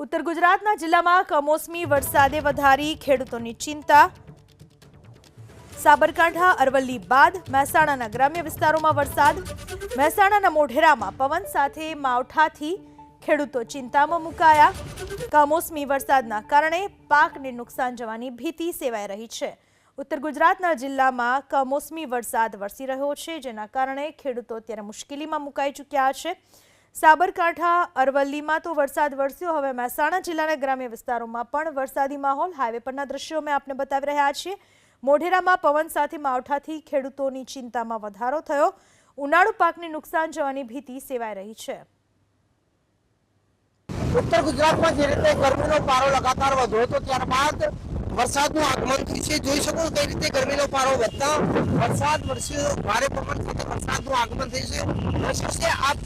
ઉત્તર ગુજરાતના જિલ્લામાં કમોસમી વરસાદે વધારી ખેડૂતોની ચિંતા। સાબરકાંઠા અરવલ્લી બાદ મહેસાણાના ગ્રામ્ય વિસ્તારોમાં વરસાદ। મહેસાણાના મોઢેરામાં પવન સાથે માવઠાથી ખેડૂતો ચિંતામાં મુકાયા। કમોસમી વરસાદના કારણે પાકને નુકસાન જવાની ભીતિ સેવાઈ રહી છે। ઉત્તર ગુજરાતના જિલ્લામાં કમોસમી વરસાદ વરસી રહ્યો છે, જેના કારણે ખેડૂતો અત્યારે મુશ્કેલીમાં મુકાઈ ચૂક્યા છે। સાબરકાંઠા અરવલ્લીમાં તો વરસાદ વરસ્યો। હવે મહેસાણા જિલ્લાના ગ્રામ્ય વિસ્તારોમાં પણ વરસાદી માહોલ। હાઈવે પરના દ્રશ્યો અમે આપને બતાવી રહ્યા છીએ। મોઢેરામાં પવન સાથે માવઠાથી ખેડૂતોની ચિંતામાં વધારો થયો। ઉનાળુ પાકને નુકસાન જવાની ભીતિ સેવાઈ રહી છે। उत्तर गुजरात में जे रीते गर्मी पारो लगातार वधो तो त्यारबाद वरसाद आगमन थी है। जोई शको कई रीते गर्मी पारो वधता वरसाद वरस्यो, भारे पवन साथे वरसाद आगमन थई छे। आप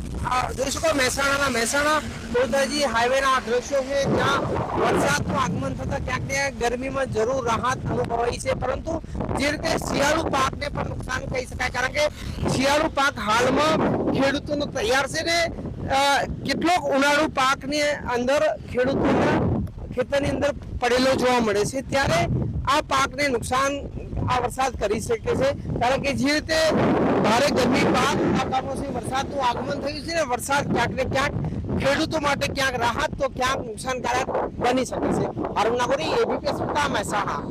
जोई शको महेसाणा बोधाजी हाईवे दृश्यों है, ज्यां वरसाद आगमन थता क्या गर्मी में जरूर राहत अनुभवाई है, परंतु जे रीते शियाळु पाक ने पण नुकसान कही शकाय, कारण के शियाळु पाक हाल में खेडूतों तैयार है ने કેટલોક ઉનાળુ પાકની અંદર ખેડૂતોના ખેતરની અંદર પડેલો જોવા મળે છે, ત્યારે આ પાકને નુકસાન આ વરસાદ કરી શકે છે। કારણ કે જે રીતે ભારે ગરમી બાદ આ કમોસમી વરસાદનું આગમન થયું છે ને વરસાદ ક્યાંક ને ક્યાંક ખેડૂતો માટે ક્યાંક રાહત તો ક્યાંક નુકસાનકારક બની શકે છે। અરુણ નાગોરી, એબીપી સ્પર્ધા, મહેસાણા।